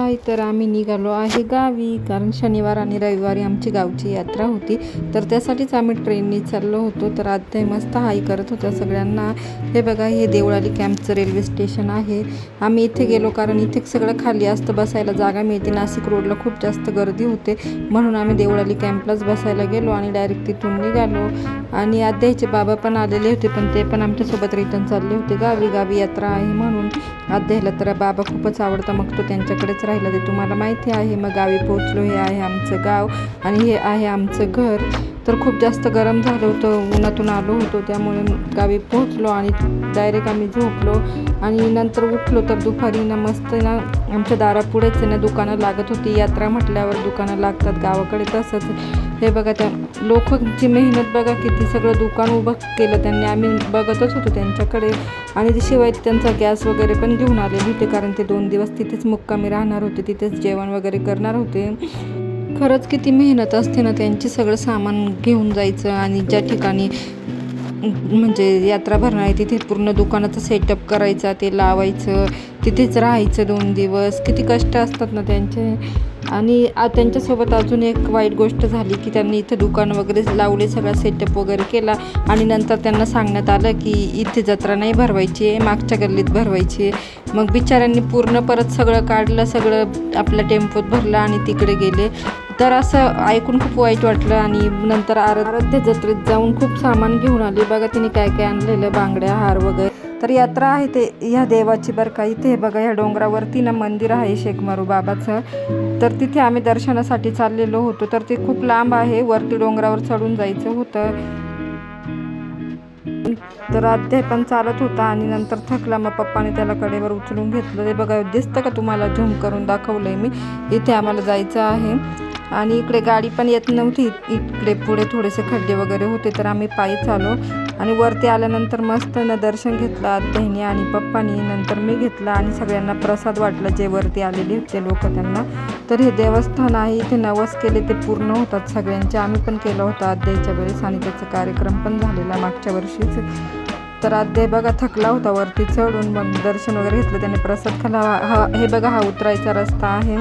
हाय, तर आम्ही निघालो आहे गावी, कारण शनिवार आणि रविवारी आमची गावची यात्रा होती, तर त्यासाठीच आम्ही ट्रेननी चाललो होतो. तर आत्या मस्त हाय करत होत्या सगळ्यांना. हे बघा, हे देवळाली कॅम्पचं रेल्वे स्टेशन आहे. आम्ही इथे गेलो कारण इथे सगळं खाली असतं, बसायला जागा मिळते. नाशिक रोडला खूप जास्त गर्दी होते, म्हणून आम्ही देवळाली कॅम्पलाच बसायला गेलो आणि डायरेक्ट तिथून निघालो. आणि आद्याचे बाबा पण आलेले होते, पण ते पण आमच्यासोबत रिटर्न चालले होते गावी यात्रा आहे म्हणून. आद्याला तर बाबा खूपच आवडतं, मग तो त्यांच्याकडेच राहिला, ते तुम्हाला माहिती आहे. मग गावी पोहोचलो. हे आहे आमचं गाव आणि हे आहे आमचं घर. तर खूप जास्त गरम झालं होतं, उन्हातून आलो होतो, त्यामुळे गावी पोहोचलो आणि डायरेक्ट आम्ही झोपलो. आणि नंतर उठलो तर दुपारी ना मस्त ना आमच्या दारापुढेच ना दुकानं लागत होती. यात्रा म्हटल्यावर दुकानं लागतात गावाकडे, तसंच हे बघा त्या लोकांची मेहनत बघा, किती सगळं दुकान उभं केलं त्यांनी. आम्ही बघतच होतो त्यांच्याकडे. आणि शिवाय त्यांचा गॅस वगैरे पण घेऊन आलेले होते, कारण ते 2 दिवस तिथेच मुक्कामी राहणार होते, तिथेच जेवण वगैरे करणार होते. खरंच किती मेहनत असते ना त्यांची, सगळं सामान घेऊन जायचं आणि ज्या ठिकाणी म्हणजे यात्रा भरणार आहे तिथे पूर्ण दुकानाचं सेटअप करायचा, ते लावायचं, तिथेच राहायचं 2 दिवस. किती कष्ट असतात ना त्यांचे. आणि त्यांच्यासोबत अजून एक वाईट गोष्ट झाली की त्यांनी इथं दुकान वगैरे लावले, सगळा सेटअप वगैरे केला आणि नंतर त्यांना सांगण्यात आलं की इथे जत्रा नाही भरवायची आहे, मागच्या गल्लीत भरवायची आहे. मग बिचाऱ्यांनी पूर्ण परत सगळं काढलं, सगळं आपल्या टेम्पोत भरलं आणि तिकडे गेले. तर असं ऐकून खूप वाईट वाटलं. आणि नंतर आराध्य जत्रेत जाऊन खूप सामान घेऊन आले. बघा तिने काय काय आणलेलं, बांगड्या, हार वगैरे. तर यात्रा आहे ते ह्या देवाची बरं का. इथे बघा ह्या डोंगरावरती ना मंदिर आहे शेखमारू बाबाचं, तर तिथे आम्ही दर्शनासाठी चाललेलो होतो. तर ते खूप लांब आहे, वरती डोंगरावर चढून जायचं होतं. तर आद्या पण चालत होता आणि नंतर थकला, मग पप्पाने त्याला कडेवर उचलून घेतलं. ते बघा, दिसतं का तुम्हाला, झूम करून दाखवलंय मी. इथे आम्हाला जायचं आहे आणि इकडे गाडी पण येत नव्हती, इकडे पुढे थोडेसे खड्डे वगैरे होते, तर आम्ही पायी चाललो. आणि वरती आल्यानंतर मस्त ना दर्शन घेतलं आत्याने आणि पप्पानी, नंतर मी घेतला आणि सगळ्यांना प्रसाद वाटला जे वरती आलेले होते लोक त्यांना. तर हे देवस्थान आहे, इथे नवस केले ते पूर्ण होतात सगळ्यांचे. आम्ही पण केलं होतं आद्याच्या वेळेस आणि त्याचा कार्यक्रम पण झालेला मागच्या वर्षीच. तर आद्या बघा थकला होता वरती चढून, मग दर्शन वगैरे घेतलं त्याने, प्रसाद खाला. हे बघा, हा उतरायचा रस्ता आहे.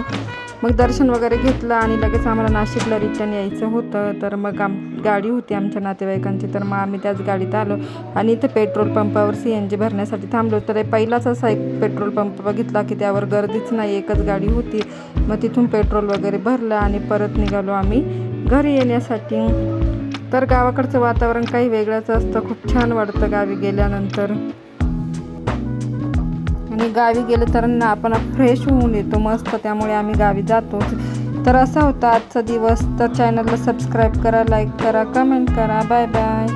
मग दर्शन वगैरे घेतलं आणि लगेच आम्हाला नाशिकला रिटर्न यायचं होतं. तर मग गाडी होती आमच्या नातेवाईकांची, तर मग आम्ही त्याच गाडीत आलो आणि इथं पेट्रोल पंपावर CNG भरण्यासाठी थांबलो. तर पहिलाच असा एक पेट्रोल पंप बघितला की त्यावर गर्दीच नाही, एकच गाडी होती. मग तिथून पेट्रोल वगैरे भरलं आणि परत निघालो आम्ही घरी येण्यासाठी. तर गावाकडचं वातावरण काही वेगळंच असतं, खूप छान वाटतं गावी गेल्यानंतर. आणि गावी गेलं तर ना आपण फ्रेश होऊन येतो मस्त, त्यामुळे आम्ही गावी जातोच. तर असा होता आजचा दिवस. तर चॅनलला सबस्क्राईब करा, लाईक करा, कमेंट करा. Bye bye.